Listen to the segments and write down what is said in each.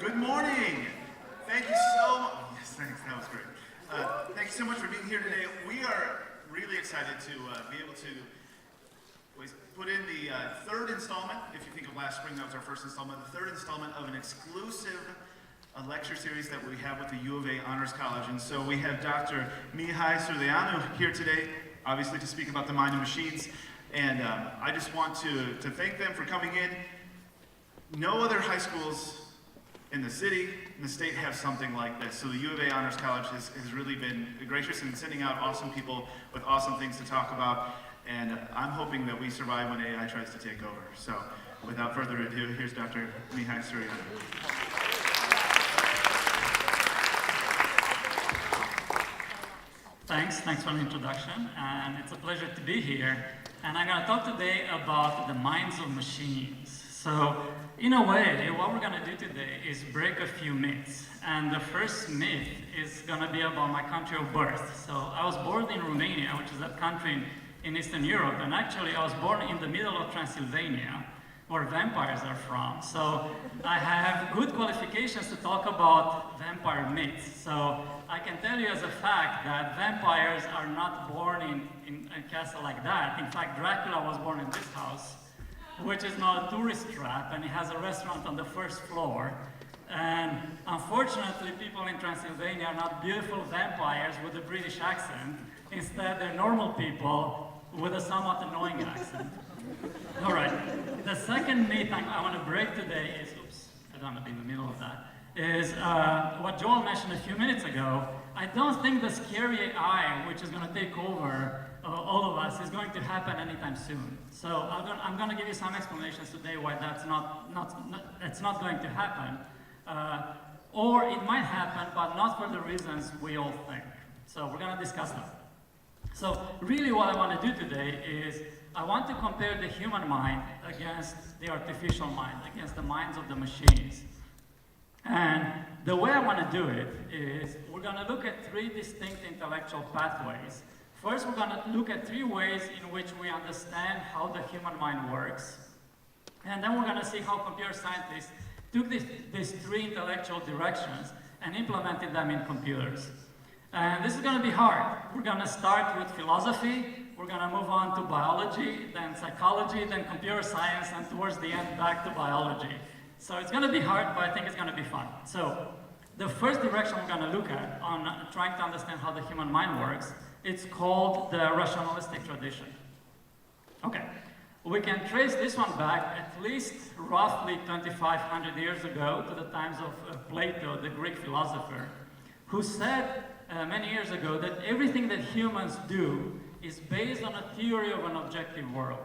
Good morning. Thank you so much. Yes, thanks. That was great. Thank you so much for being here today. We are really excited to be able to put in the third installment. If you think of last spring, that was our first installment. The third installment of an exclusive lecture series that we have with the U of A Honors College. And so we have Dr. Mihai Surdeanu here today, obviously to speak about the mind of machines. And I just want to thank them for coming in. No other high schools in the city, in the state, have something like this. So the U of A Honors College has really been gracious in sending out awesome people with awesome things to talk about. And I'm hoping that we survive when AI tries to take over. So without further ado, here's Dr. Mihai Surdeanu. Thanks for the introduction, and it's a pleasure to be here. And I'm going to talk today about the minds of machines. So, in a way, what we're going to do today is break a few myths. And the first myth is going to be about my country of birth. So, I was born in Romania, which is a country in Eastern Europe, and actually I was born in the middle of Transylvania, where vampires are from. So, I have good qualifications to talk about vampire myths. So, I can tell you as a fact that vampires are not born in a castle like that. In fact, Dracula was born in this house, which is not a tourist trap, and it has a restaurant on the first floor. And unfortunately, people in Transylvania are not beautiful vampires with a British accent. Instead, they're normal people with a somewhat annoying accent. All right, the second myth I want to break today is, oops, I don't want to be in the middle of that, is what Joel mentioned a few minutes ago. I don't think the scary AI, which is going to take over all of us, is going to happen anytime soon. So I'm going to give you some explanations today why that's not going to happen. Or it might happen, but not for the reasons we all think. So we're going to discuss that. So really what I want to do today is I want to compare the human mind against the artificial mind, against the minds of the machines. And the way I want to do it is we're going to look at three distinct intellectual pathways. First, we're going to look at three ways in which we understand how the human mind works. And then we're going to see how computer scientists took these three intellectual directions and implemented them in computers. And this is going to be hard. We're going to start with philosophy, we're going to move on to biology, then psychology, then computer science, and towards the end back to biology. So it's going to be hard, but I think it's going to be fun. So the first direction we're going to look at on trying to understand how the human mind works, it's called the rationalistic tradition. Okay, we can trace this one back at least roughly 2,500 years ago to the times of Plato, the Greek philosopher, who said many years ago that everything that humans do is based on a theory of an objective world.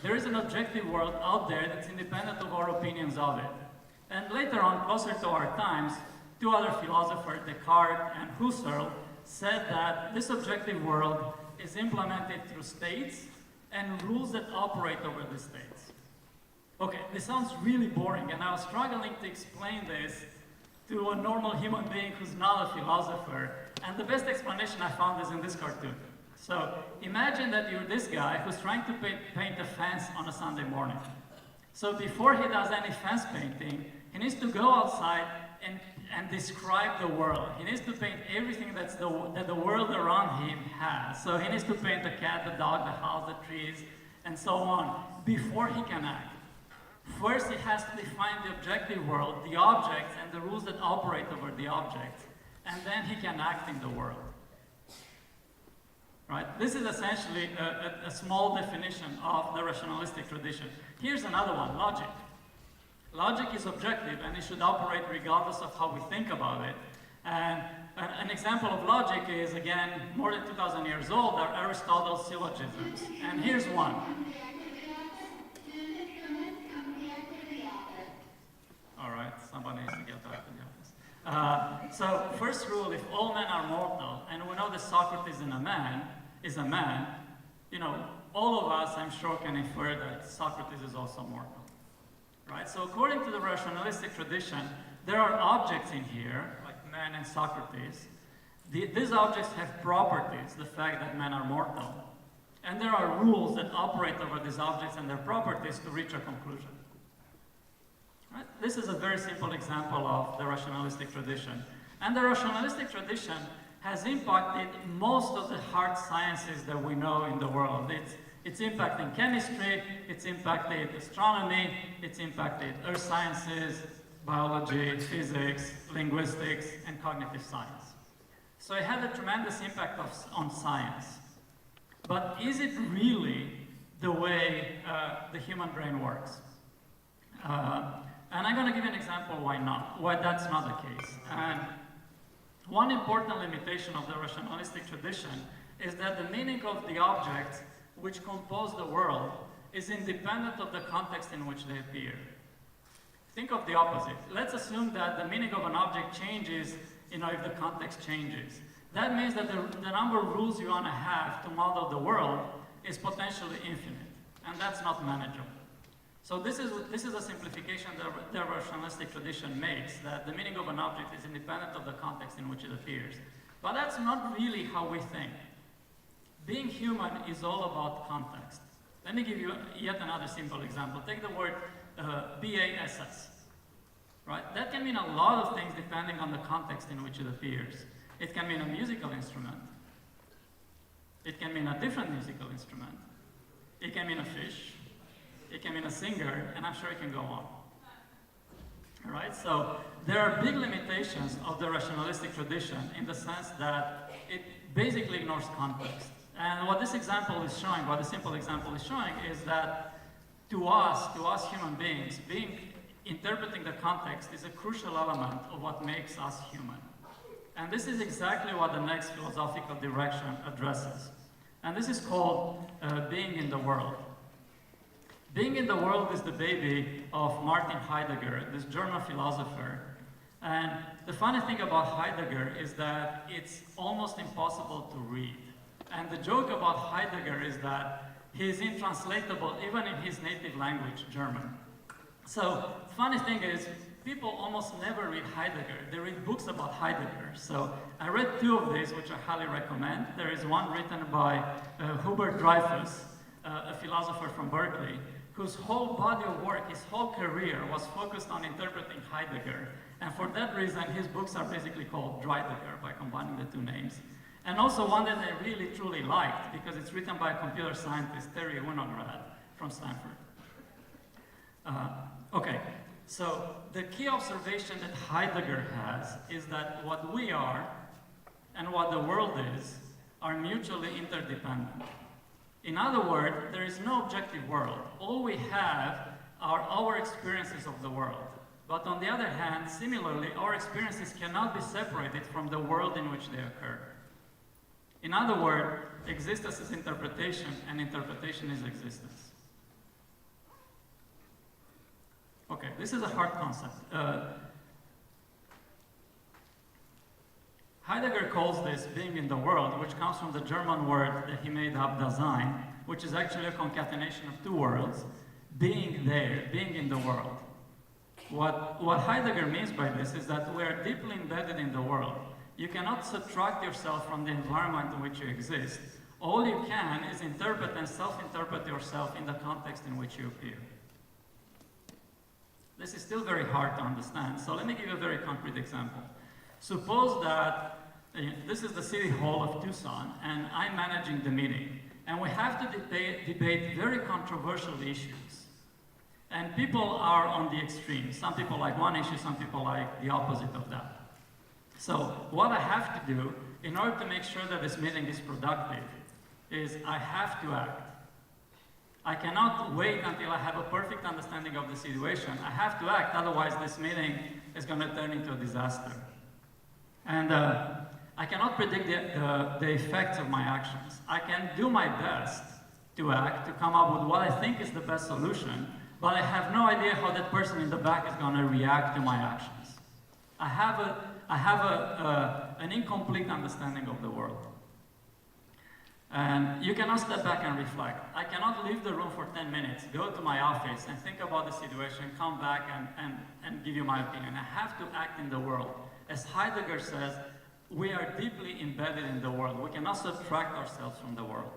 There is an objective world out there that's independent of our opinions of it. And later on, closer to our times, two other philosophers, Descartes and Husserl, said that this objective world is implemented through states and rules that operate over the states. Okay, this sounds really boring, and I was struggling to explain this to a normal human being who's not a philosopher, and the best explanation I found is in this cartoon. So imagine that you're this guy who's trying to paint a fence on a Sunday morning. So before he does any fence painting, he needs to go outside and describe the world. He needs to paint everything that the world around him has. So he needs to paint the cat, the dog, the house, the trees, and so on, before he can act. First, he has to define the objective world, the objects, and the rules that operate over the objects, and then he can act in the world. Right? This is essentially a small definition of the rationalistic tradition. Here's another one, logic. Logic is objective, and it should operate regardless of how we think about it. And an example of logic is, again, more than 2,000 years old, are Aristotle's syllogisms. And here's one. All right, somebody needs to get back to the office. So, first rule, if all men are mortal, and we know that Socrates is a man, you know, all of us, I'm sure, can infer that Socrates is also mortal. Right? So according to the rationalistic tradition, there are objects in here, like man and Socrates. These objects have properties, the fact that men are mortal. And there are rules that operate over these objects and their properties to reach a conclusion. Right? This is a very simple example of the rationalistic tradition. And the rationalistic tradition has impacted most of the hard sciences that we know in the world. It's impacting chemistry, it's impacted astronomy, it's impacted earth sciences, biology, physics, linguistics, and cognitive science. So it had a tremendous impact on science. But is it really the way the human brain works? And I'm going to give you an example why that's not the case. And one important limitation of the rationalistic tradition is that the meaning of the objects which compose the world is independent of the context in which they appear. Think of the opposite. Let's assume that the meaning of an object changes, if the context changes. That means that the number of rules you want to have to model the world is potentially infinite, and that's not manageable. So this is a simplification that the rationalistic tradition makes, that the meaning of an object is independent of the context in which it appears. But that's not really how we think. Being human is all about context. Let me give you yet another simple example. Take the word BASS. Right? That can mean a lot of things depending on the context in which it appears. It can mean a musical instrument. It can mean a different musical instrument. It can mean a fish. It can mean a singer, and I'm sure it can go on. All right? So there are big limitations of the rationalistic tradition in the sense that it basically ignores context. And what this example is showing, what the simple example is showing, is that to us human beings, interpreting the context is a crucial element of what makes us human. And this is exactly what the next philosophical direction addresses. And this is called being in the world. Being in the world is the baby of Martin Heidegger, this German philosopher. And the funny thing about Heidegger is that it's almost impossible to read. And the joke about Heidegger is that he's intranslatable even in his native language, German. So, funny thing is, people almost never read Heidegger. They read books about Heidegger. So, I read two of these, which I highly recommend. There is one written by Hubert Dreyfus, a philosopher from Berkeley, whose whole body of work, his whole career, was focused on interpreting Heidegger. And for that reason, his books are basically called Dreidegger, by combining the two names. And also one that I really, truly liked, because it's written by a computer scientist, Terry Winograd, from Stanford. Okay, so the key observation that Heidegger has is that what we are and what the world is are mutually interdependent. In other words, there is no objective world. All we have are our experiences of the world. But on the other hand, similarly, our experiences cannot be separated from the world in which they occur. In other words, existence is interpretation, and interpretation is existence. Okay, this is a hard concept. Heidegger calls this being in the world, which comes from the German word that he made up, Dasein, which is actually a concatenation of two words, being there, being in the world. What Heidegger means by this is that we are deeply embedded in the world. You cannot subtract yourself from the environment in which you exist. All you can is interpret and self-interpret yourself in the context in which you appear. This is still very hard to understand, so let me give you a very concrete example. Suppose that this is the city hall of Tucson, and I'm managing the meeting, and we have to debate very controversial issues. And people are on the extremes. Some people like one issue, some people like the opposite of that. So what I have to do in order to make sure that this meeting is productive is I have to act. I cannot wait until I have a perfect understanding of the situation. I have to act, otherwise this meeting is going to turn into a disaster. And I cannot predict the effects of my actions. I can do my best to act, to come up with what I think is the best solution, but I have no idea how that person in the back is going to react to my actions. I have an incomplete understanding of the world. And you cannot step back and reflect. I cannot leave the room for 10 minutes, go to my office and think about the situation, come back and give you my opinion. I have to act in the world. As Heidegger says, we are deeply embedded in the world. We cannot subtract ourselves from the world.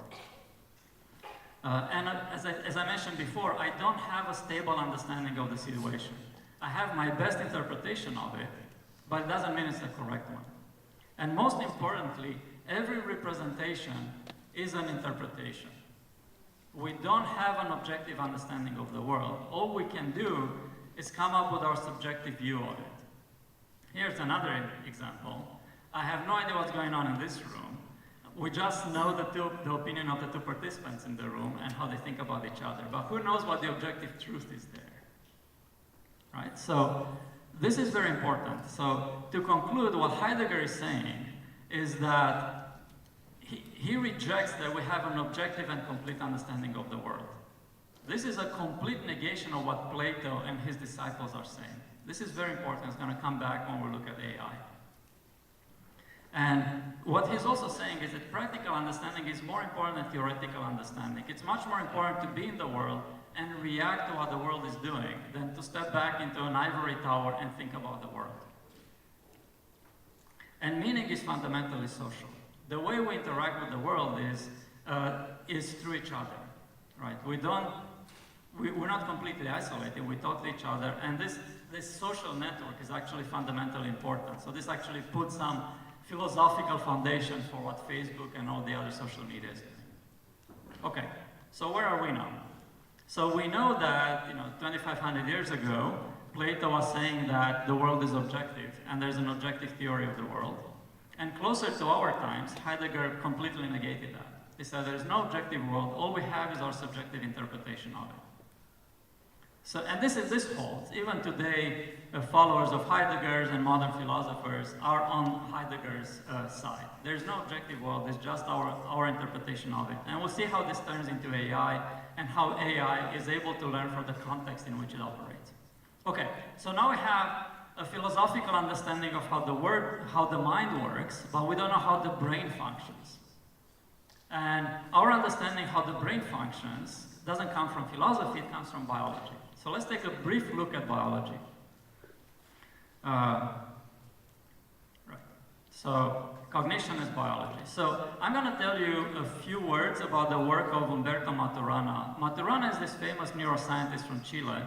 And as I mentioned before, I don't have a stable understanding of the situation. I have my best interpretation of it, but it doesn't mean it's the correct one. And most importantly, every representation is an interpretation. We don't have an objective understanding of the world. All we can do is come up with our subjective view of it. Here's another example. I have no idea what's going on in this room. We just know the opinion of the two participants in the room and how they think about each other. But who knows what the objective truth is there? Right? So this is very important. So to conclude, what Heidegger is saying is that he rejects that we have an objective and complete understanding of the world. This is a complete negation of what Plato and his disciples are saying. This is very important. It's going to come back when we look at AI. And what he's also saying is that practical understanding is more important than theoretical understanding. It's much more important to be in the world and react to what the world is doing than to step back into an ivory tower and think about the world. And meaning is fundamentally social. The way we interact with the world is through each other, right? We're not completely isolated, we talk to each other, and this social network is actually fundamentally important. So this actually puts some philosophical foundation for what Facebook and all the other social media is doing. Okay, so where are we now? So we know that 2,500 years ago, Plato was saying that the world is objective, and there's an objective theory of the world. And closer to our times, Heidegger completely negated that. He said there's no objective world, all we have is our subjective interpretation of it. So, and this holds. Even today, followers of Heidegger's and modern philosophers are on Heidegger's side. There's no objective world, it's just our interpretation of it. And we'll see how this turns into AI, and how AI is able to learn from the context in which it operates. Okay, so now we have a philosophical understanding of how the mind works, but we don't know how the brain functions. And our understanding how the brain functions doesn't come from philosophy, it comes from biology. So let's take a brief look at biology. Right. So cognition is biology. So I'm going to tell you a few words about the work of Umberto Maturana. Maturana is this famous neuroscientist from Chile,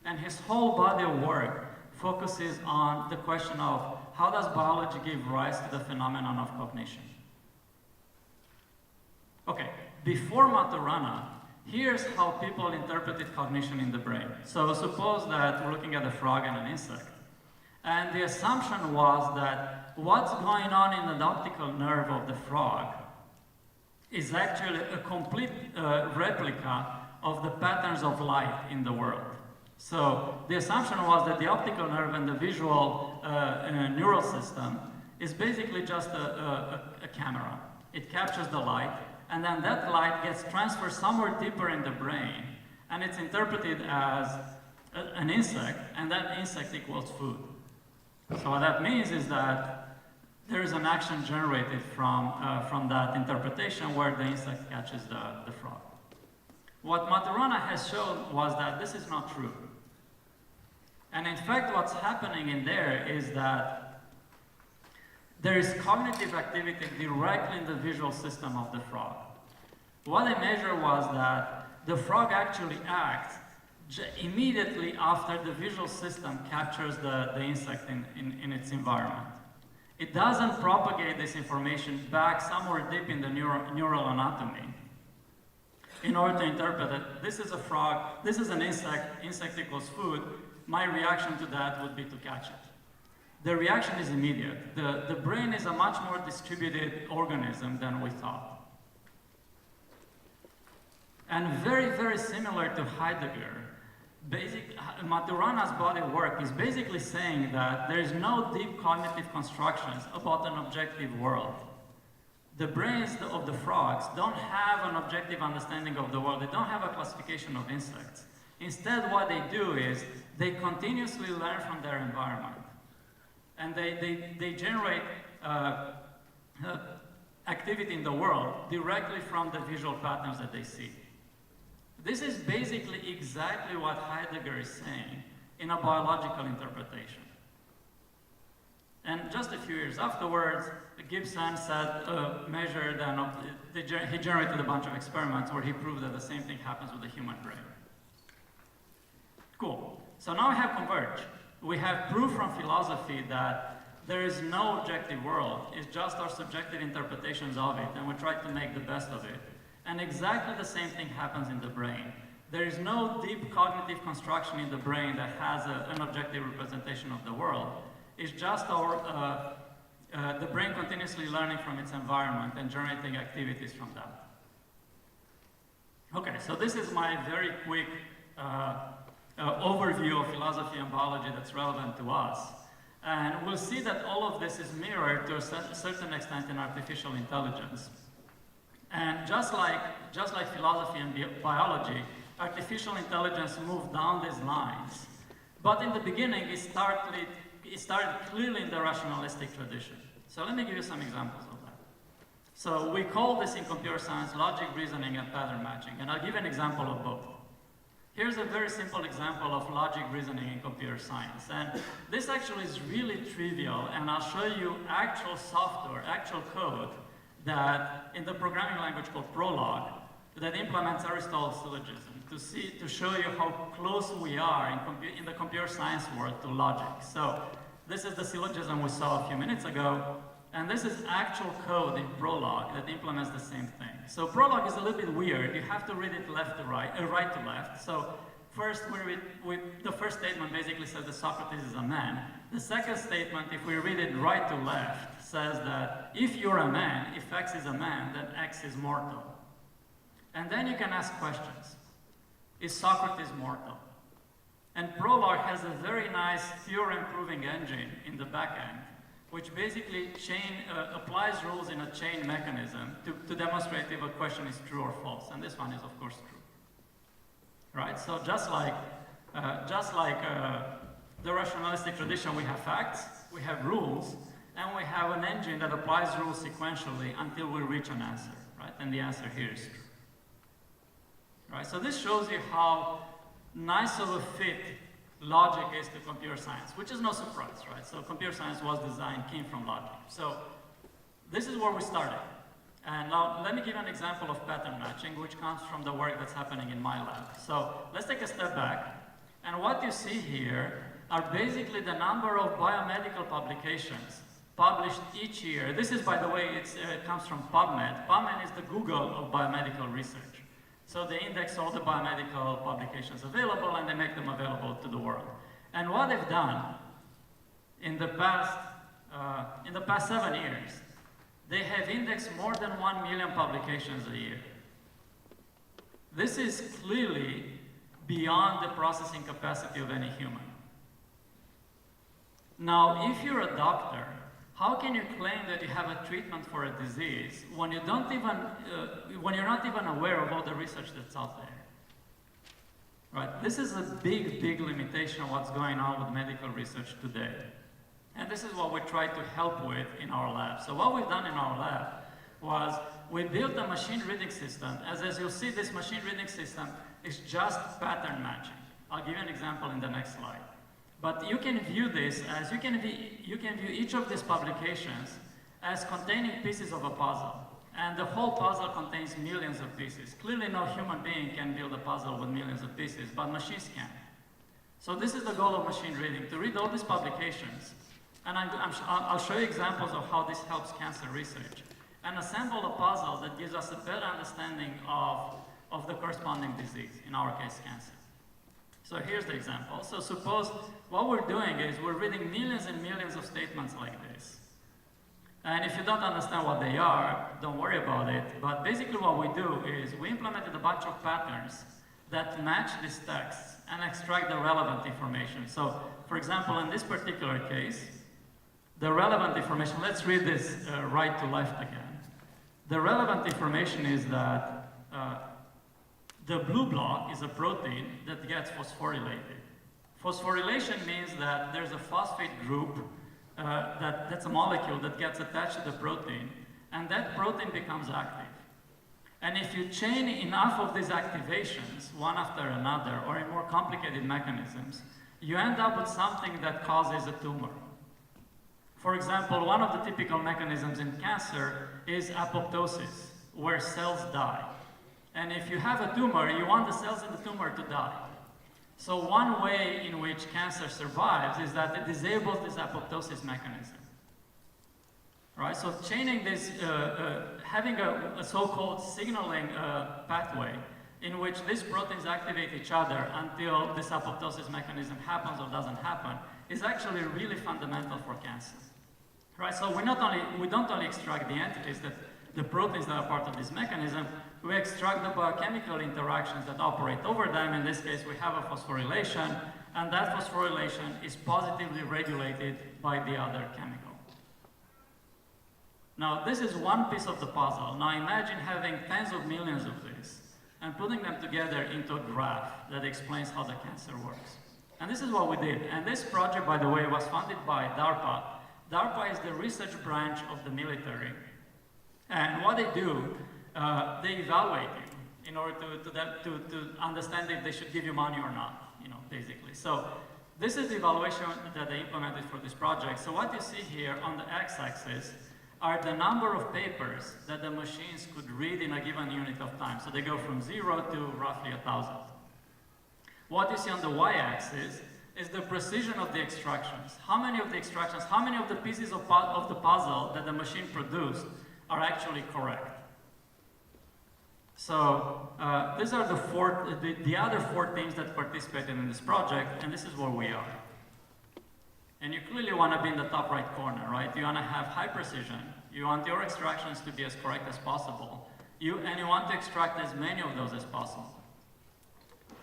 and his whole body of work focuses on the question of how does biology give rise to the phenomenon of cognition. Okay, before Maturana, here's how people interpreted cognition in the brain. So suppose that we're looking at a frog and an insect, and the assumption was that what's going on in the optical nerve of the frog is actually a complete replica of the patterns of light in the world. So the assumption was that the optical nerve and the visual neural system is basically just a camera. It captures the light, and then that light gets transferred somewhere deeper in the brain, and it's interpreted as an insect, and that insect equals food. So what that means is that there is an action generated from that interpretation where the insect catches the frog. What Maturana has shown was that this is not true. And in fact, what's happening in there is that there is cognitive activity directly in the visual system of the frog. What they measured was that the frog actually acts immediately after the visual system captures the insect in its environment. It doesn't propagate this information back somewhere deep in the neural anatomy in order to interpret it. This is a frog, this is an insect, insect equals food. My reaction to that would be to catch it. The reaction is immediate. The brain is a much more distributed organism than we thought. And very, very similar to Heidegger, Maturana's body of work is basically saying that there is no deep cognitive constructions about an objective world. The brains of the frogs don't have an objective understanding of the world. They don't have a classification of insects. Instead, what they do is they continuously learn from their environment. And they generate activity in the world directly from the visual patterns that they see. This is basically exactly what Heidegger is saying in a biological interpretation. And just a few years afterwards, Gibson measured and he generated a bunch of experiments where he proved that the same thing happens with the human brain. Cool. So now we have converged. we have proof from philosophy that there is no objective world, it's just our subjective interpretations of it, and we try to make the best of it. And exactly the same thing happens in the brain. There is no deep cognitive construction in the brain that has an objective representation of the world. It's just the brain continuously learning from its environment and generating activities from that. Okay, so this is my very quick overview of philosophy and biology that's relevant to us. And we'll see that all of this is mirrored to a certain extent in artificial intelligence. And just like philosophy and biology, artificial intelligence moved down these lines. But in the beginning, it started clearly in the rationalistic tradition. So let me give you some examples of that. So we call this in computer science logic, reasoning, and pattern matching. And I'll give an example of both. Here's a very simple example of logic, reasoning in computer science. And this actually is really trivial, and I'll show you actual software, actual code, that in the programming language called Prolog, that implements Aristotle's syllogism to show you how close we are in the computer science world to logic. So this is the syllogism we saw a few minutes ago, and this is actual code in Prolog that implements the same thing. So Prolog is a little bit weird. You have to read it left to right, right to left. So first, the first statement basically says that Socrates is a man. The second statement, if we read it right to left, says that if you're a man, if X is a man, then X is mortal. And then you can ask questions. Is Socrates mortal? And Prolog has a very nice theorem-proving engine in the back end, which basically applies rules in a chain mechanism to demonstrate if a question is true or false. And this one is, of course, true. Right? So just like the rationalistic tradition, we have facts, we have rules, and we have an engine that applies rules sequentially until we reach an answer. Right? And the answer here is true. Right? So this shows you how nice of a fit logic is to computer science, which is no surprise, right? So computer science was designed, came from logic. So this is where we started. And now let me give you an example of pattern matching, which comes from the work that's happening in my lab. So let's take a step back. And what you see here are basically the number of biomedical publications published each year. This is, by the way, it comes from PubMed. PubMed is the Google of biomedical research. So they index all the biomedical publications available, and they make them available to the world. And what they've done in the past 7 years, they have indexed more than 1 million publications a year. This is clearly beyond the processing capacity of any human. Now, if you're a doctor, how can you claim that you have a treatment for a disease when you're not even aware of all the research that's out there? Right? This is a big, big limitation of what's going on with medical research today. And this is what we try to help with in our lab. So what we've done in our lab was we built a machine reading system. As you'll see, this machine reading system is just pattern matching. I'll give you an example in the next slide. But you can view this as, you can view each of these publications as containing pieces of a puzzle. And the whole puzzle contains millions of pieces. Clearly no human being can build a puzzle with millions of pieces, but machines can. So this is the goal of machine reading, to read all these publications. And I'll show you examples of how this helps cancer research. And assemble a puzzle that gives us a better understanding of the corresponding disease, in our case, cancer. So here's the example. So suppose what we're doing is we're reading millions and millions of statements like this. And if you don't understand what they are, don't worry about it. But basically what we do is we implemented a bunch of patterns that match these texts and extract the relevant information. So for example, in this particular case, the relevant information, let's read this right to left again. The relevant information is that the blue block is a protein that gets phosphorylated. Phosphorylation means that there's a phosphate group that's a molecule that gets attached to the protein, and that protein becomes active. And if you chain enough of these activations, one after another, or in more complicated mechanisms, you end up with something that causes a tumor. For example, one of the typical mechanisms in cancer is apoptosis, where cells die. And if you have a tumor, you want the cells in the tumor to die. So one way in which cancer survives is that it disables this apoptosis mechanism. Right? So chaining this, having a so-called signaling pathway in which these proteins activate each other until this apoptosis mechanism happens or doesn't happen is actually really fundamental for cancer. Right? So we don't only extract the entities, the proteins that are part of this mechanism, we extract the biochemical interactions that operate over them. In this case, we have a phosphorylation, and that phosphorylation is positively regulated by the other chemical. Now, this is one piece of the puzzle. Now, imagine having tens of millions of these and putting them together into a graph that explains how the cancer works. And this is what we did. And this project, by the way, was funded by DARPA. DARPA is the research branch of the military. And what they do, they evaluate you in order to understand if they should give you money or not, basically. So this is the evaluation that they implemented for this project. So what you see here on the x-axis are the number of papers that the machines could read in a given unit of time. So they go from 0 to roughly 1,000. What you see on the y-axis is the precision of the extractions. How many of the extractions, how many of the pieces of the puzzle that the machine produced are actually correct? So these are the other 4 teams that participated in this project, and this is where we are. And you clearly want to be in the top right corner, right? You want to have high precision. You want your extractions to be as correct as possible. And you want to extract as many of those as possible.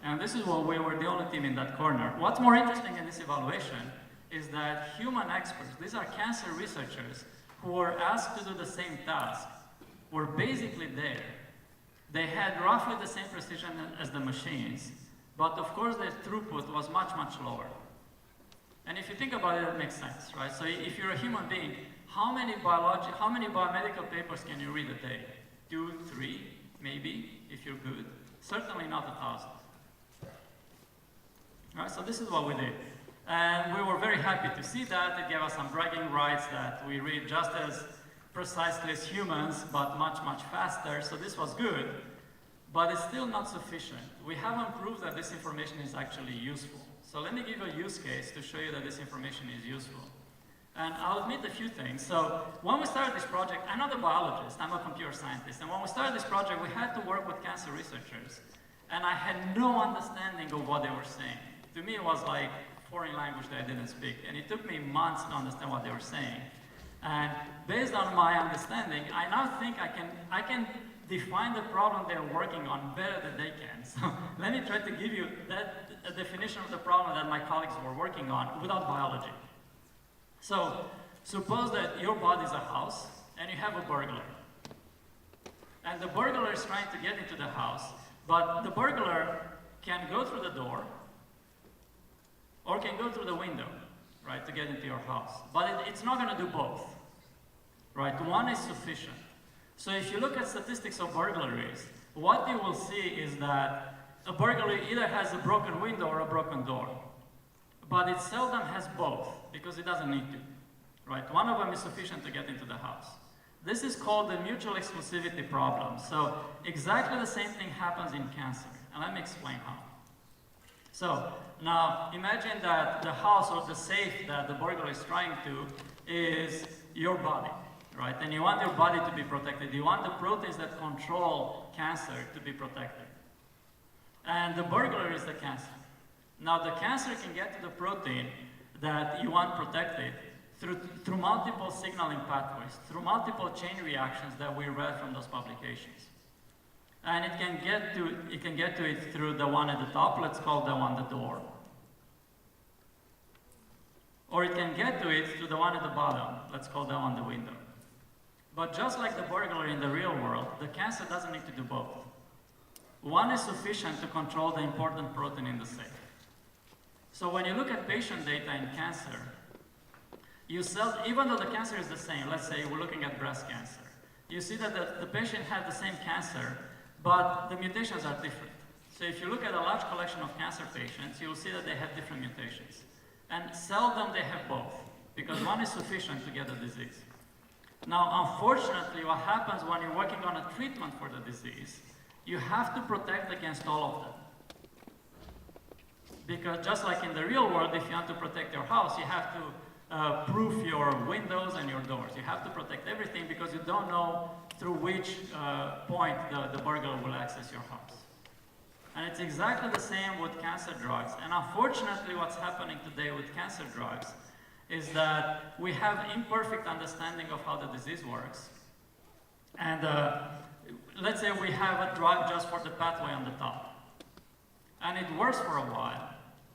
And this is where we were the only team in that corner. What's more interesting in this evaluation is that human experts, these are cancer researchers who were asked to do the same task, were basically there. They had roughly the same precision as the machines, but of course their throughput was much, much lower. And if you think about it, it makes sense, right? So if you're a human being, how many biomedical papers can you read a day? 2, 3, maybe, if you're good. Certainly not 1,000. Right, so this is what we did. And we were very happy to see that. It gave us some bragging rights that we read just as precisely as humans, but much, much faster. So this was good, but it's still not sufficient. We haven't proved that this information is actually useful. So let me give a use case to show you that this information is useful. And I'll admit a few things. So when we started this project, I'm not a biologist, I'm a computer scientist. And when we started this project, we had to work with cancer researchers. And I had no understanding of what they were saying. To me, it was like a foreign language that I didn't speak. And it took me months to understand what they were saying. And based on my understanding, I now think I can define the problem they're working on better than they can. So let me try to give you a definition of the problem that my colleagues were working on without biology. So suppose that your body is a house and you have a burglar. And the burglar is trying to get into the house, but the burglar can go through the door or can go through the window, right, to get into your house. But it's not going to do both, right? One is sufficient. So if you look at statistics of burglaries, what you will see is that a burglary either has a broken window or a broken door. But it seldom has both, because it doesn't need to, right? One of them is sufficient to get into the house. This is called the mutual exclusivity problem. So exactly the same thing happens in cancer, and let me explain how. So now imagine that the house or the safe that the burglar is trying to is your body, right? And you want your body to be protected. You want the proteins that control cancer to be protected. And the burglar is the cancer. Now the cancer can get to the protein that you want protected through multiple signaling pathways, through multiple chain reactions that we read from those publications. And it can get to it through the one at the top, let's call the one at the door. Or it can get to it through the one at the bottom, let's call that one the window. But just like the burglar in the real world, the cancer doesn't need to do both. One is sufficient to control the important protein in the safe. So when you look at patient data in cancer, even though the cancer is the same, let's say we're looking at breast cancer, you see that the patient had the same cancer, but the mutations are different. So if you look at a large collection of cancer patients, you'll see that they have different mutations. And seldom they have both, because one is sufficient to get the disease. Now, unfortunately, what happens when you're working on a treatment for the disease, you have to protect against all of them. Because just like in the real world, if you want to protect your house, you have to proof your windows and your doors. You have to protect everything because you don't know through which point the burglar will access your house. And it's exactly the same with cancer drugs. And unfortunately, what's happening today with cancer drugs is that we have imperfect understanding of how the disease works. And let's say we have a drug just for the pathway on the top. And it works for a while.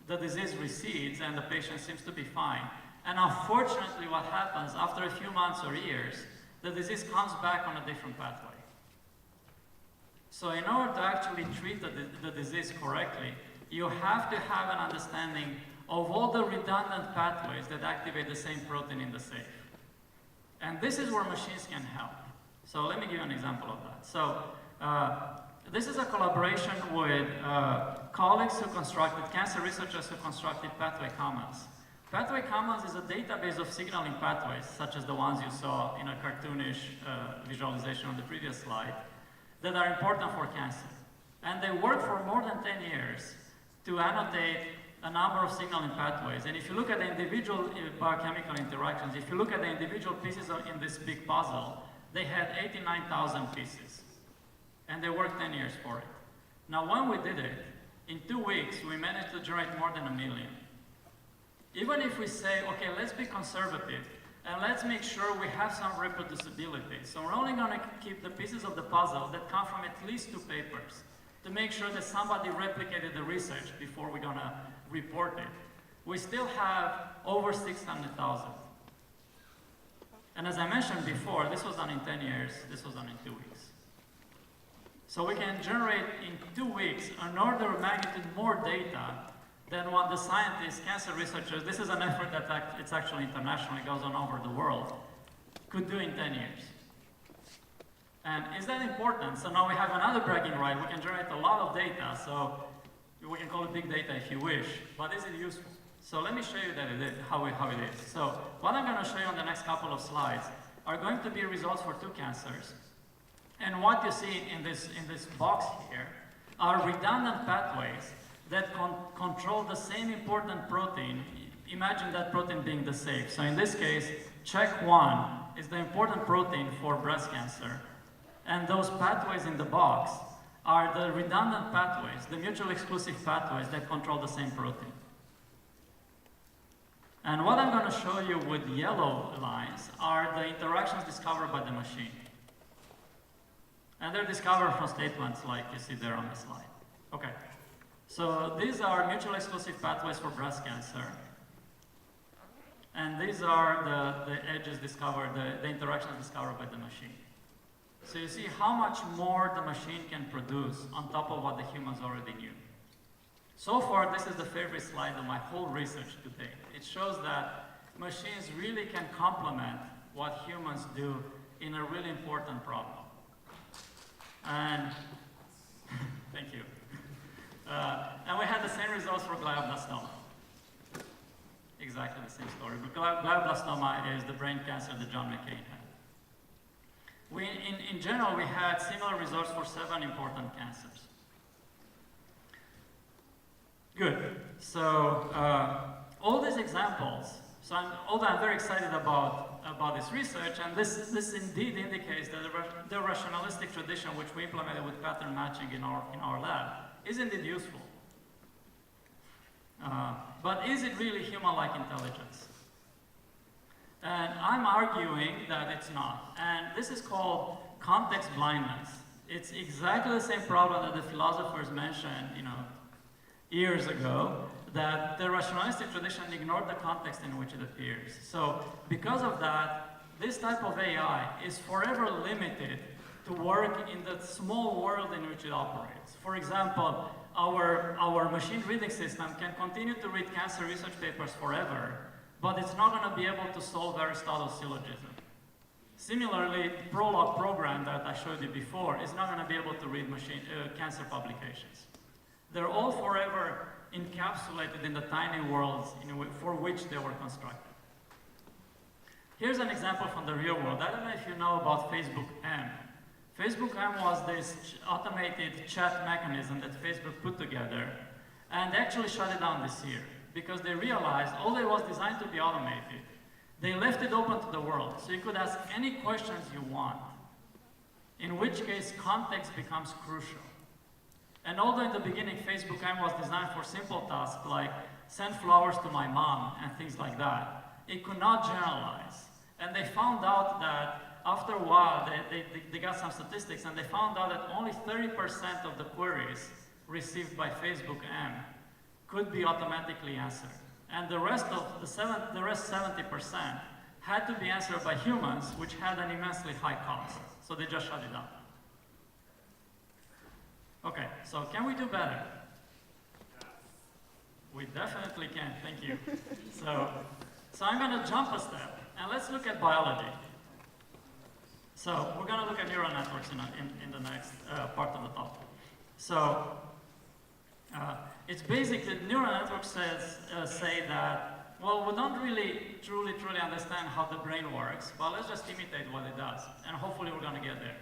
The disease recedes and the patient seems to be fine. And unfortunately, what happens after a few months or years, the disease comes back on a different pathway. So in order to actually treat the disease correctly, you have to have an understanding of all the redundant pathways that activate the same protein in the safe. And this is where machines can help. So let me give you an example of that. So this is a collaboration with colleagues who constructed, cancer researchers who constructed pathway commons. Pathway commons is a database of signaling pathways, such as the ones you saw in a cartoonish visualization on the previous slide, that are important for cancer. And they work for more than 10 years to annotate a number of signaling pathways. And if you look at the individual biochemical interactions, if you look at the individual pieces in this big puzzle, they had 89,000 pieces. And they worked 10 years for it. Now, when we did it, in 2 weeks, we managed to generate more than 1 million. Even if we say, okay, let's be conservative, and let's make sure we have some reproducibility. So we're only going to keep the pieces of the puzzle that come from at least 2 papers to make sure that somebody replicated the research before we're going to report it. We still have over 600,000. And as I mentioned before, this was done in 10 years, this was done in 2 weeks. So we can generate in 2 weeks an order of magnitude more data than what the scientists, cancer researchers, this is an effort that it's actually international, it goes on over the world, could do in 10 years. And is that important? So now we have another bragging right, we can generate a lot of data, so we can call it big data if you wish, but is it useful? So let me show you how it is. So what I'm going to show you on the next couple of slides are going to be results for 2 cancers. And what you see in this box here are redundant pathways that control the same important protein. Imagine that protein being the safe. So in this case, CHEK1 is the important protein for breast cancer. And those pathways in the box are the redundant pathways, the mutually exclusive pathways that control the same protein. And what I'm going to show you with yellow lines are the interactions discovered by the machine. And they're discovered from statements like you see there on the slide. Okay. So these are mutually exclusive pathways for breast cancer. And these are the edges discovered, the interactions discovered by the machine. So you see how much more the machine can produce on top of what the humans already knew. So far, this is the favorite slide of my whole research today. It shows that machines really can complement what humans do in a really important problem. And thank you. And we had the same results for glioblastoma. Exactly the same story. But glioblastoma is the brain cancer that John McCain had. In general, we had similar results for 7 important cancers. Good. So all these examples. So although I'm very excited about this research, and this indeed indicates that the rationalistic tradition, which we implemented with pattern matching in our lab, is indeed useful. But is it really human-like intelligence? And I'm arguing that it's not. And this is called context blindness. It's exactly the same problem that the philosophers mentioned, years ago, that the rationalistic tradition ignored the context in which it appears. So because of that, this type of AI is forever limited to work in the small world in which it operates. For example, our machine reading system can continue to read cancer research papers forever, but it's not going to be able to solve Aristotle's syllogism. Similarly, the Prolog program that I showed you before is not going to be able to read cancer publications. They're all forever encapsulated in the tiny worlds for which they were constructed. Here's an example from the real world. I don't know if you know about Facebook M. Facebook M was this automated chat mechanism that Facebook put together. And they actually shut it down this year because they realized although it was designed to be automated, they left it open to the world. So you could ask any questions you want, in which case context becomes crucial. And although in the beginning Facebook M was designed for simple tasks like send flowers to my mom and things like that, it could not generalize. And they found out that after a while, they got some statistics and they found out that only 30% of the queries received by Facebook M could be automatically answered. And the rest 70% had to be answered by humans, which had an immensely high cost. So they just shut it down. Okay, so can we do better? We definitely can, thank you. So I'm gonna jump a step and let's look at biology. So we're gonna look at neural networks in the next part of the talk. So it's basically, neural networks say that, well, we don't really truly understand how the brain works, but let's just imitate what it does, and hopefully we're gonna get there.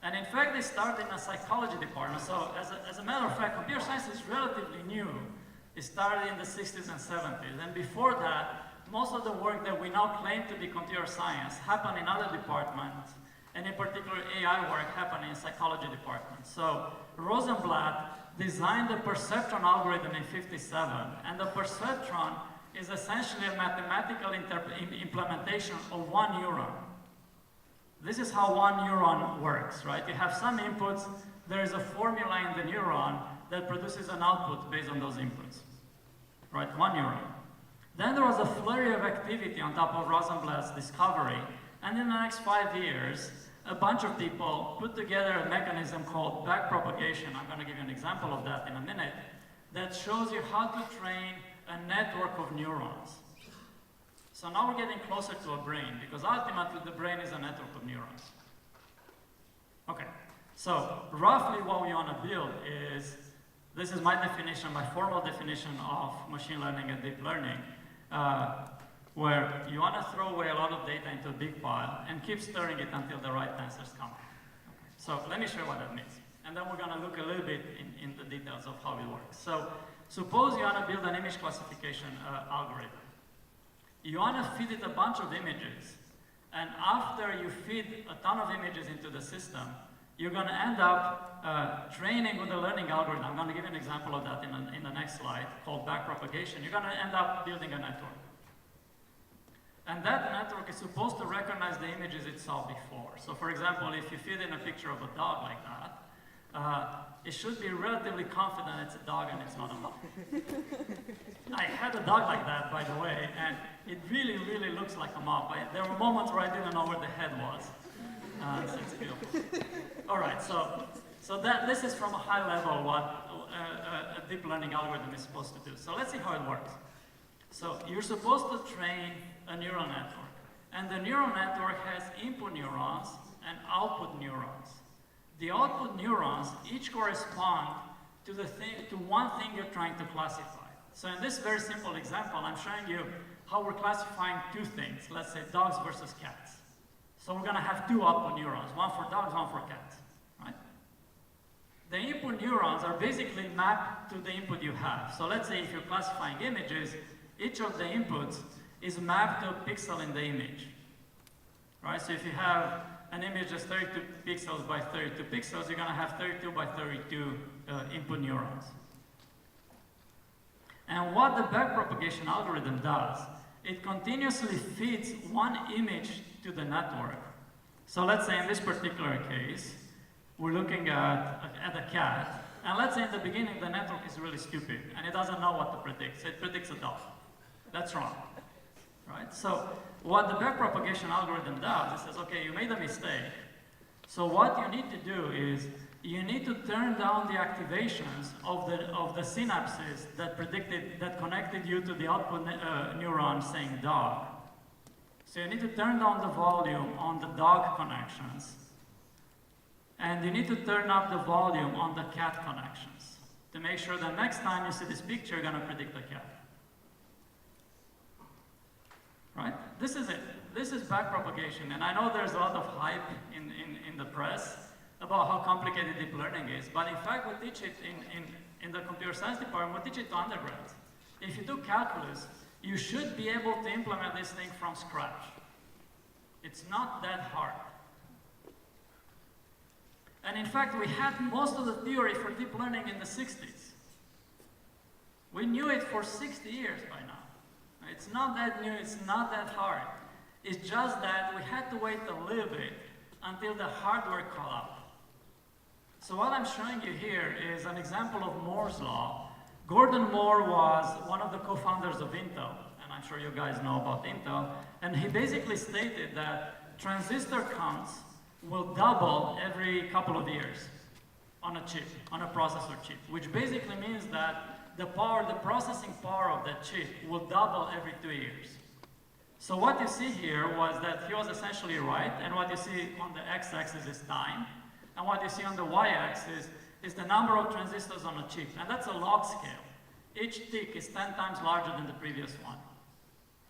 And in fact, they start in a psychology department. So as a matter of fact, computer science is relatively new. It started in the 60s and 70s, and before that, most of the work that we now claim to be computer science happened in other departments, and in particular AI work happened in psychology departments. So Rosenblatt designed the perceptron algorithm in '57, and the perceptron is essentially a mathematical implementation of one neuron. This is how one neuron works, right? You have some inputs, there is a formula in the neuron that produces an output based on those inputs, right? One neuron. Then there was a flurry of activity on top of Rosenblatt's discovery, and in the next 5 years, a bunch of people put together a mechanism called backpropagation. I'm going to give you an example of that in a minute, that shows you how to train a network of neurons. So now we're getting closer to a brain, because ultimately the brain is a network of neurons. Okay, so roughly what we want to build is, this is my definition, my formal definition of machine learning and deep learning, where you want to throw away a lot of data into a big pile and keep stirring it until the right answers come. So let me show you what that means. And then we're going to look a little bit in the details of how it works. So suppose you want to build an image classification algorithm. You want to feed it a bunch of images, and after you feed a ton of images into the system, you're going to end up training with a learning algorithm. I'm going to give you an example of that in the next slide, called backpropagation. You're going to end up building a network. And that network is supposed to recognize the images it saw before. So for example, if you feed in a picture of a dog like that, it should be relatively confident it's a dog and it's not a mouse. I had a dog like that, by the way, and it really looks like a mop. There were moments where I didn't know where the head was. So it's beautiful. All right, so this is from a high level what a deep learning algorithm is supposed to do. So let's see how it works. So you're supposed to train a neural network, and the neural network has input neurons and output neurons. The output neurons each correspond to one thing you're trying to classify. So in this very simple example, I'm showing you how we're classifying two things. Let's say dogs versus cats. So we're going to have two output neurons, one for dogs, one for cats, right? The input neurons are basically mapped to the input you have. So let's say if you're classifying images, each of the inputs is mapped to a pixel in the image, right? So if you have an image that's 32 pixels by 32 pixels, you're going to have 32 by 32 input neurons. And what the backpropagation algorithm does, it continuously feeds one image to the network. So let's say in this particular case, we're looking at a cat, and let's say in the beginning the network is really stupid, and it doesn't know what to predict. So it predicts a dog. That's wrong, right? So what the backpropagation algorithm does, it says, okay, you made a mistake. So what you need to do is, you need to turn down the activations of the synapses that connected you to the output neuron saying dog. So you need to turn down the volume on the dog connections, and you need to turn up the volume on the cat connections to make sure that next time you see this picture, you're going to predict a cat. Right? This is it. This is backpropagation, and I know there's a lot of hype in the press about how complicated deep learning is, but in fact we teach it in the computer science department, we teach it to undergrads. If you do calculus, you should be able to implement this thing from scratch. It's not that hard. And in fact, we had most of the theory for deep learning in the 60s. We knew it for 60 years by now. It's not that new, it's not that hard. It's just that we had to wait a little bit until the hardware caught up. So what I'm showing you here is an example of Moore's law. Gordon Moore was one of the co-founders of Intel, and I'm sure you guys know about Intel, and he basically stated that transistor counts will double every couple of years on a chip, on a processor chip, which basically means that the processing power of that chip will double every 2 years. So what you see here was that he was essentially right, and what you see on the x-axis is time, and what you see on the y-axis is the number of transistors on a chip, and that's a log scale. Each tick is 10 times larger than the previous one.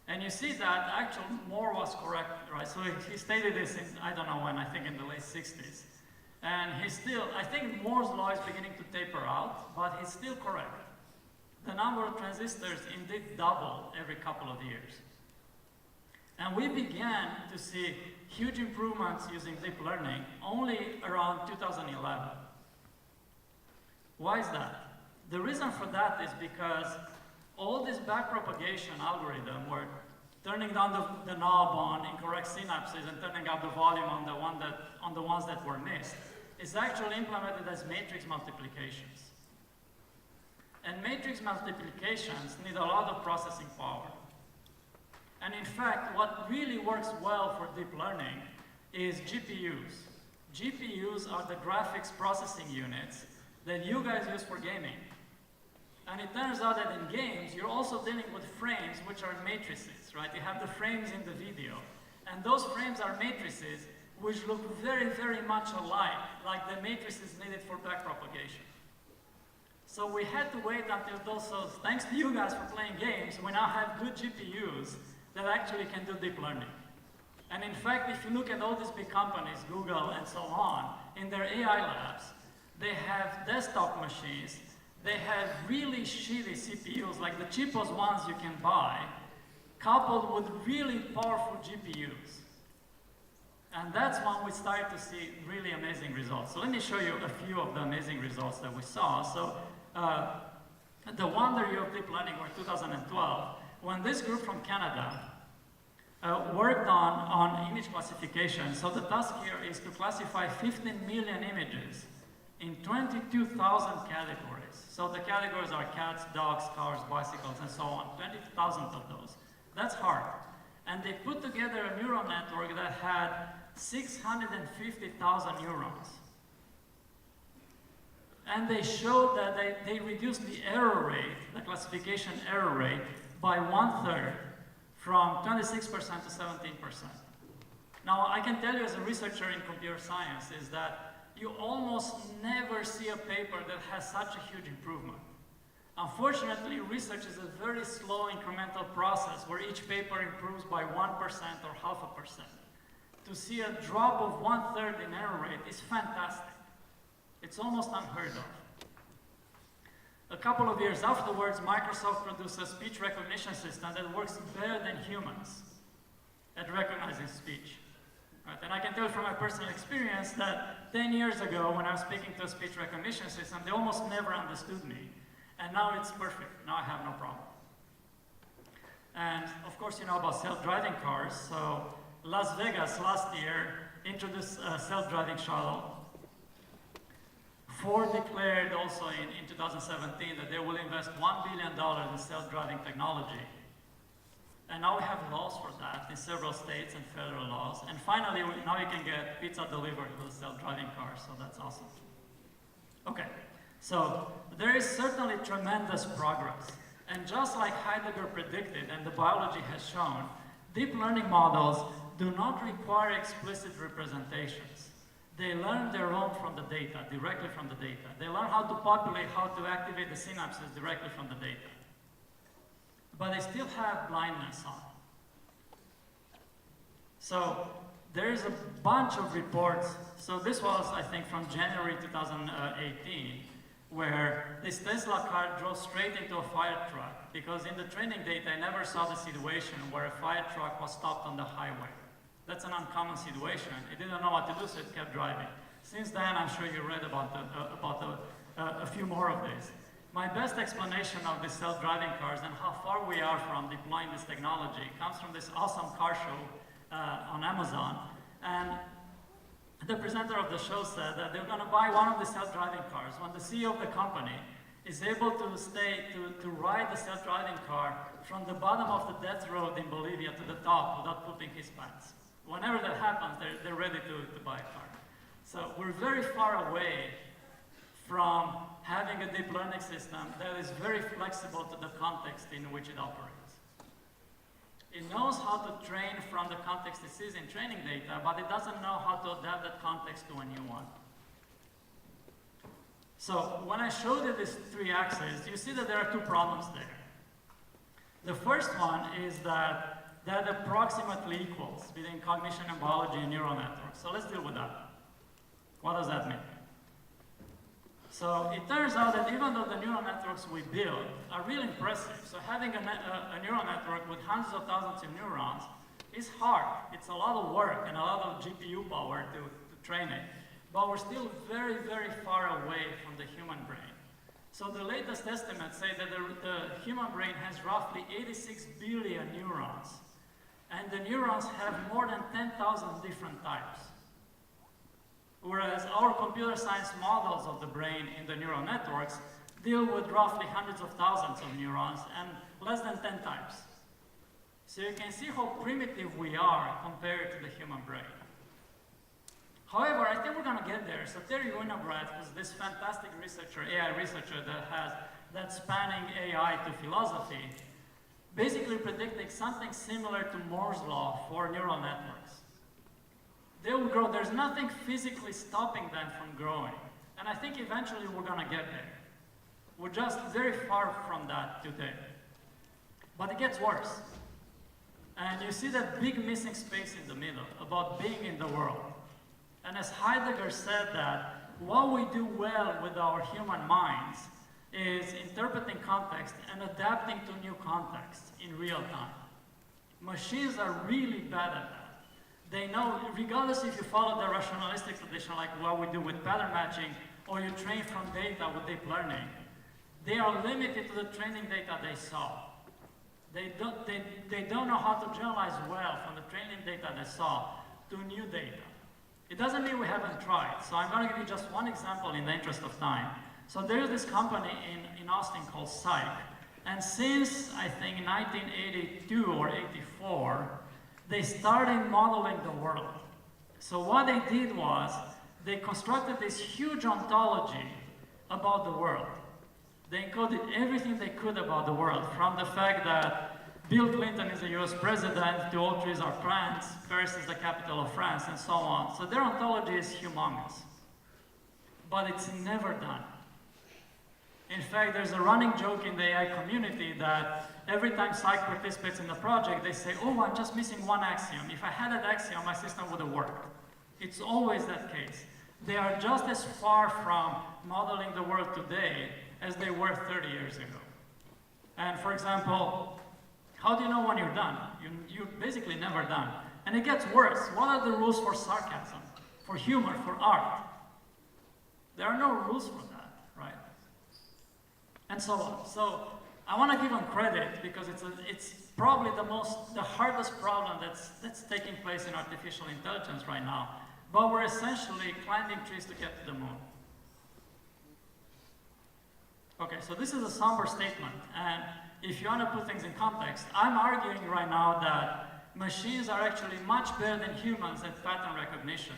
And you see that actually Moore was correct, right? So he stated this in, I don't know when, I think in the late 60s. And he's still, I think Moore's law is beginning to taper out, but he's still correct. The number of transistors indeed double every couple of years. And we began to see huge improvements using deep learning only around 2011. Why is that? The reason for that is because all this backpropagation algorithm, where turning down the knob on incorrect synapses and turning up the volume on the ones that were missed, is actually implemented as matrix multiplications. And matrix multiplications need a lot of processing power. And in fact, what really works well for deep learning is GPUs. GPUs are the graphics processing units that you guys use for gaming. And it turns out that in games, you're also dealing with frames which are matrices, right? You have the frames in the video. And those frames are matrices which look very, very much alike, like the matrices needed for backpropagation. So we had to wait until those, so thanks to you guys for playing games, we now have good GPUs that actually can do deep learning. And in fact, if you look at all these big companies, Google and so on, in their AI labs, they have desktop machines, they have really shitty CPUs, like the cheapest ones you can buy, coupled with really powerful GPUs. And that's when we started to see really amazing results. So let me show you a few of the amazing results that we saw. So the wonder year of deep learning was 2012, when this group from Canada worked on image classification. So the task here is to classify 15 million images in 22,000 categories. So the categories are cats, dogs, cars, bicycles, and so on, 20,000 of those. That's hard. And they put together a neural network that had 650,000 neurons. And they showed that they reduced the error rate, the classification error rate, by 1/3, from 26% to 17%. Now, I can tell you as a researcher in computer science is that you almost never see a paper that has such a huge improvement. Unfortunately, research is a very slow incremental process where each paper improves by 1% or 0.5%. To see a drop of 1/3 in error rate is fantastic. It's almost unheard of. A couple of years afterwards, Microsoft produced a speech recognition system that works better than humans at recognizing speech. Right? And I can tell you from my personal experience that 10 years ago, when I was speaking to a speech recognition system, they almost never understood me. And now it's perfect. Now I have no problem. And of course, you know about self-driving cars. So Las Vegas last year introduced a self-driving shuttle. Ford declared also in 2017 that they will invest $1 billion in self-driving technology. And now we have laws for that in several states and federal laws. And finally, now you can get pizza delivered with a self-driving car, so that's awesome. Okay, so there is certainly tremendous progress. And just like Heidegger predicted and the biology has shown, deep learning models do not require explicit representations. They learn their own from the data, directly from the data. They learn how to populate, how to activate the synapses directly from the data. But they still have blindness on. So there's a bunch of reports. So this was, I think, from January 2018, where this Tesla car drove straight into a fire truck because in the training data, I never saw the situation where a fire truck was stopped on the highway. That's an uncommon situation. It didn't know what to do, so it kept driving. Since then, I'm sure you read about a few more of these. My best explanation of the self-driving cars and how far we are from deploying this technology comes from this awesome car show on Amazon. And the presenter of the show said that they're going to buy one of the self-driving cars when the CEO of the company is able to ride the self-driving car from the bottom of the death road in Bolivia to the top without pooping his pants. Whenever that happens, they're ready to buy a car. So we're very far away from having a deep learning system that is very flexible to the context in which it operates. It knows how to train from the context it sees in training data, but it doesn't know how to adapt that context to a new one. So when I showed you these three axes, you see that there are two problems there. The first one is that they're approximately equals between cognition and biology and neural networks. So let's deal with that. What does that mean? So it turns out that even though the neural networks we build are really impressive, so having a neural network with hundreds of thousands of neurons is hard. It's a lot of work and a lot of GPU power to train it. But we're still very, very far away from the human brain. So the latest estimates say that the human brain has roughly 86 billion neurons. And the neurons have more than 10,000 different types. Whereas our computer science models of the brain in the neural networks deal with roughly hundreds of thousands of neurons and less than 10 types. So you can see how primitive we are compared to the human brain. However, I think we're going to get there. So Terry Winograd, who's this fantastic researcher, AI researcher that's spanning AI to philosophy, basically predicting something similar to Moore's law for neural networks. They will grow. There's nothing physically stopping them from growing. And I think eventually we're going to get there. We're just very far from that today. But it gets worse. And you see that big missing space in the middle about being in the world. And as Heidegger said that, what we do well with our human minds is interpreting context and adapting to new context in real time. Machines are really bad at that. They know, regardless if you follow the rationalistic tradition, like what we do with pattern matching, or you train from data with deep learning, they are limited to the training data they saw. They don't know how to generalize well from the training data they saw to new data. It doesn't mean we haven't tried. So I'm going to give you just one example in the interest of time. So there's this company in Austin called Psych. And since, I think, 1982 or 84, they started modeling the world. So what they did was, they constructed this huge ontology about the world. They encoded everything they could about the world, from the fact that Bill Clinton is the US president, to all trees are plants, Paris is the capital of France, and so on. So their ontology is humongous. But it's never done. In fact, there's a running joke in the AI community that every time Psych participates in the project, they say, oh, I'm just missing one axiom. If I had that axiom, my system would have worked. It's always that case. They are just as far from modeling the world today as they were 30 years ago. And for example, how do you know when you're done? You're basically never done. And it gets worse. What are the rules for sarcasm, for humor, for art? There are no rules for that, right? And so on. So I want to give them credit because it's probably the hardest problem that's taking place in artificial intelligence right now. But we're essentially climbing trees to get to the moon. Okay, so this is a somber statement. And if you want to put things in context, I'm arguing right now that machines are actually much better than humans at pattern recognition,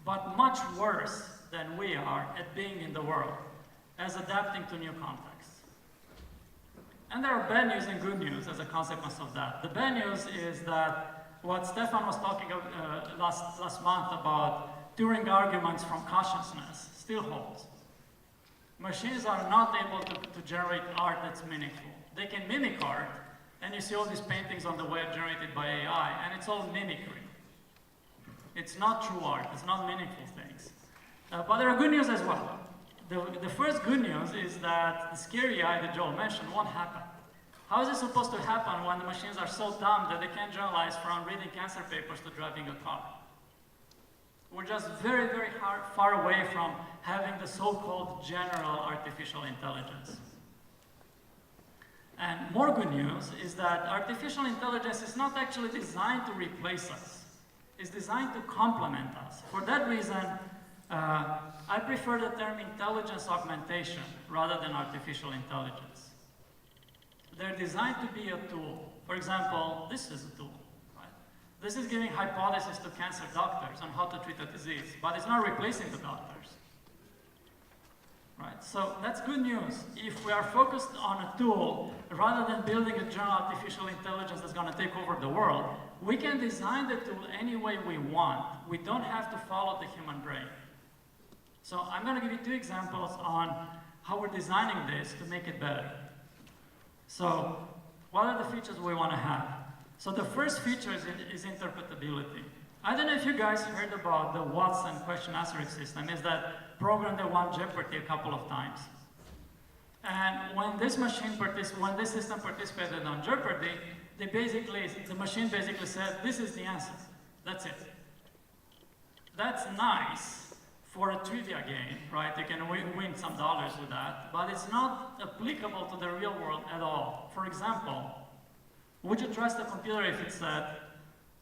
but much worse than we are at being in the world, as adapting to new contexts. And there are bad news and good news as a consequence of that. The bad news is that what Stefan was talking about last month about Turing arguments from consciousness still holds. Machines are not able to generate art that's meaningful. They can mimic art, and you see all these paintings on the web generated by AI, and it's all mimicry. It's not true art, it's not meaningful things. But there are good news as well. The first good news is that the scary eye that Joel mentioned won't happen. How is it supposed to happen when the machines are so dumb that they can't generalize from reading cancer papers to driving a car? We're just very, very far away from having the so-called general artificial intelligence. And more good news is that artificial intelligence is not actually designed to replace us. It's designed to complement us. For that reason, I prefer the term intelligence augmentation rather than artificial intelligence. They're designed to be a tool. For example, this is a tool. Right? This is giving hypotheses to cancer doctors on how to treat a disease, but it's not replacing the doctors. Right? So that's good news. If we are focused on a tool, rather than building a general artificial intelligence that's going to take over the world, we can design the tool any way we want. We don't have to follow the human brain. So I'm going to give you 2 examples on how we're designing this to make it better. So what are the features we want to have? So the first feature is interpretability. I don't know if you guys heard about the Watson question answering system. Is that program that won Jeopardy a couple of times. And when this system participated on Jeopardy, the machine basically said, this is the answer. That's it. That's nice for a trivia game, right? You can win some dollars with that, but it's not applicable to the real world at all. For example, would you trust a computer if it said,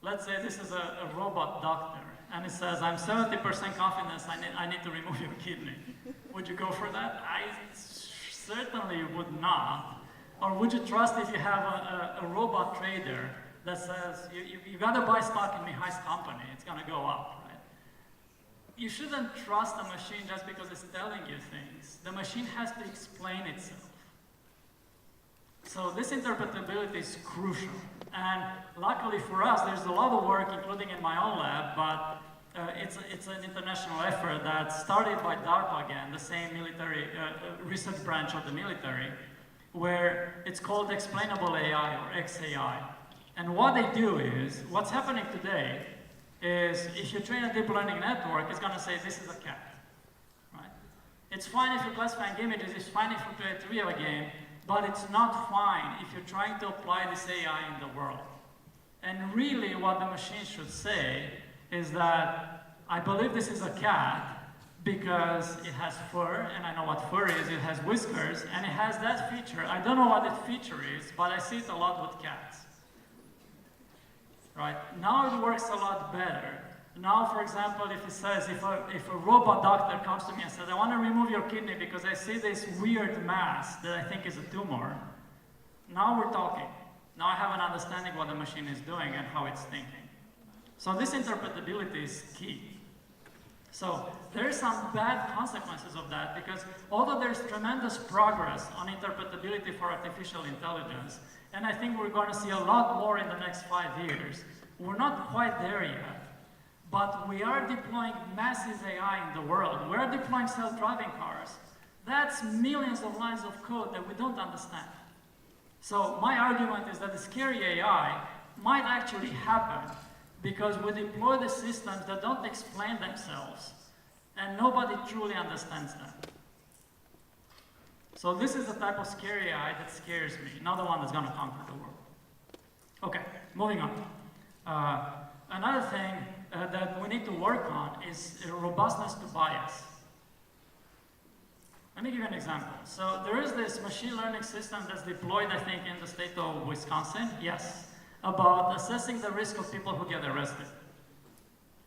let's say this is a robot doctor, and it says, I'm 70% confident I need to remove your kidney. Would you go for that? I certainly would not. Or would you trust if you have a robot trader that says, you gotta buy stock in Mihai's company, it's gonna go up, right? You shouldn't trust a machine just because it's telling you things. The machine has to explain itself. So this interpretability is crucial. And luckily for us, there's a lot of work, including in my own lab, but it's an international effort that started by DARPA again, the same military research branch of the military, where it's called explainable AI or XAI. And what they do is, what's happening today is if you train a deep learning network, it's going to say this is a cat. Right? It's fine if you're classifying images, it's fine if you play a trivia game, but it's not fine if you're trying to apply this AI in the world. And really what the machine should say is that I believe this is a cat because it has fur, and I know what fur is, it has whiskers, and it has that feature. I don't know what that feature is, but I see it a lot with cats. Right? Now it works a lot better. Now, for example, if it says, if a robot doctor comes to me and says, I want to remove your kidney because I see this weird mass that I think is a tumor, now we're talking. Now I have an understanding what the machine is doing and how it's thinking. So this interpretability is key. So there are some bad consequences of that because although there's tremendous progress on interpretability for artificial intelligence, and I think we're going to see a lot more in the next 5 years, we're not quite there yet. But we are deploying massive AI in the world. We are deploying self-driving cars. That's millions of lines of code that we don't understand. So my argument is that the scary AI might actually happen because we deploy the systems that don't explain themselves and nobody truly understands them. So this is the type of scary AI that scares me, not the one that's going to conquer the world. Okay, moving on. Another thing that we need to work on is robustness to bias. Let me give you an example. So there is this machine learning system that's deployed, I think, in the state of Wisconsin, yes, about assessing the risk of people who get arrested.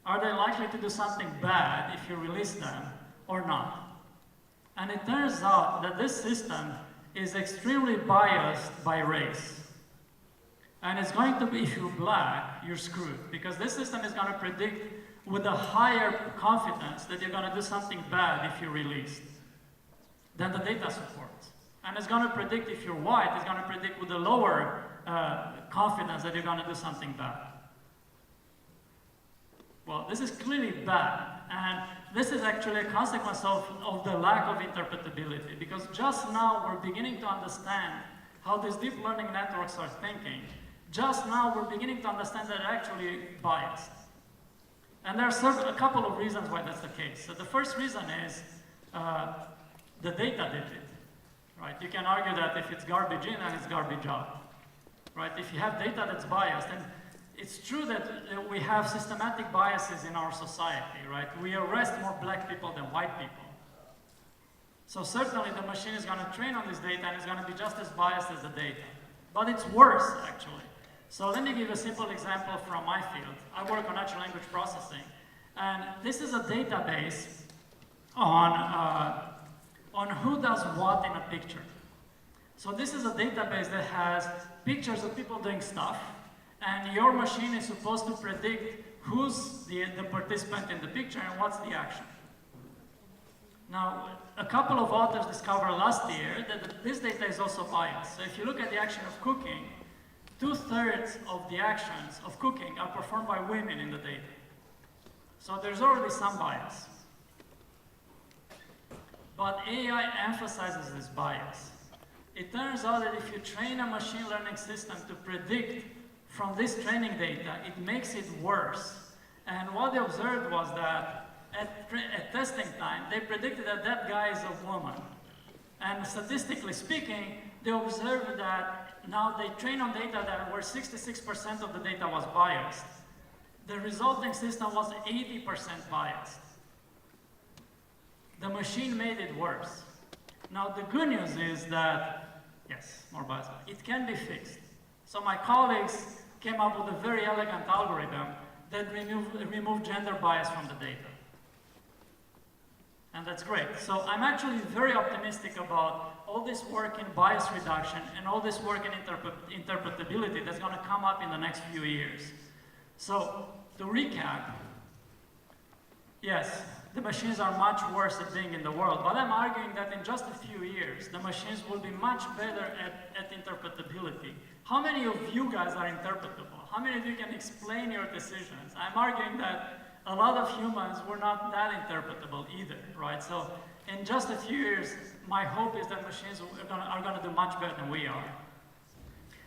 Are they likely to do something bad if you release them or not? And it turns out that this system is extremely biased by race. And it's going to be, if you're black, you're screwed. Because this system is going to predict with a higher confidence that you're going to do something bad if you're released than the data supports. And it's going to predict if you're white, it's going to predict with a lower confidence that you're going to do something bad. Well, this is clearly bad. And this is actually a consequence of the lack of interpretability. Because just now we're beginning to understand how these deep learning networks are thinking. Just now we're beginning to understand that they're actually biased. And there are a couple of reasons why that's the case. So the first reason is The data did it, right? You can argue that if it's garbage in, then it's garbage out, right? If you have data that's biased, and it's true that we have systematic biases in our society, right? We arrest more black people than white people. So certainly the machine is going to train on this data and it's going to be just as biased as the data. But it's worse, actually. So let me give a simple example from my field. I work on natural language processing. And this is a database on who does what in a picture. So this is a database that has pictures of people doing stuff, and your machine is supposed to predict who's the participant in the picture and what's the action. Now, a couple of authors discovered last year that this data is also biased. So if you look at the action of cooking, 2/3 of the actions of cooking are performed by women in the data. So there's already some bias. But AI emphasizes this bias. It turns out that if you train a machine learning system to predict from this training data, it makes it worse. And what they observed was that at testing time, they predicted that that guy is a woman. And statistically speaking, they observed that now they train on data that where 66% of the data was biased. The resulting system was 80% biased. The machine made it worse. Now the good news is that, yes, more bias, it can be fixed. So my colleagues came up with a very elegant algorithm that removed gender bias from the data. And that's great. So I'm actually very optimistic about all this work in bias reduction and all this work in interpretability that's going to come up in the next few years. So to recap, yes, the machines are much worse at being in the world, but I'm arguing that in just a few years, the machines will be much better at interpretability. How many of you guys are interpretable? How many of you can explain your decisions? I'm arguing that a lot of humans were not that interpretable either, right? So in just a few years, my hope is that machines are going to do much better than we are.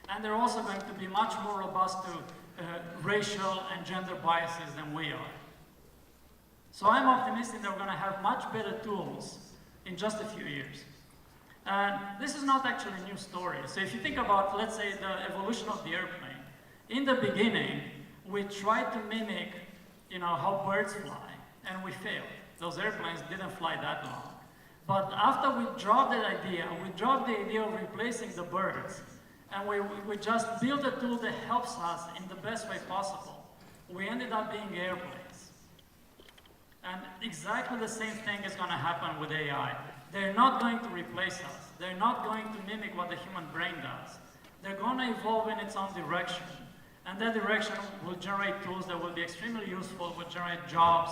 And they're also going to be much more robust to racial and gender biases than we are. So I'm optimistic that we're going to have much better tools in just a few years. And this is not actually a new story. So if you think about, let's say, the evolution of the airplane, in the beginning, we tried to mimic how birds fly, and we failed. Those airplanes didn't fly that long. But after we dropped that idea, we dropped the idea of replacing the birds, and we just built a tool that helps us in the best way possible. We ended up being airplanes. And exactly the same thing is going to happen with AI. They're not going to replace us. They're not going to mimic what the human brain does. They're going to evolve in its own direction. And that direction will generate tools that will be extremely useful, will generate jobs,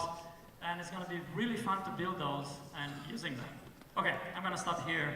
and it's going to be really fun to build those and using them. Okay, I'm going to stop here.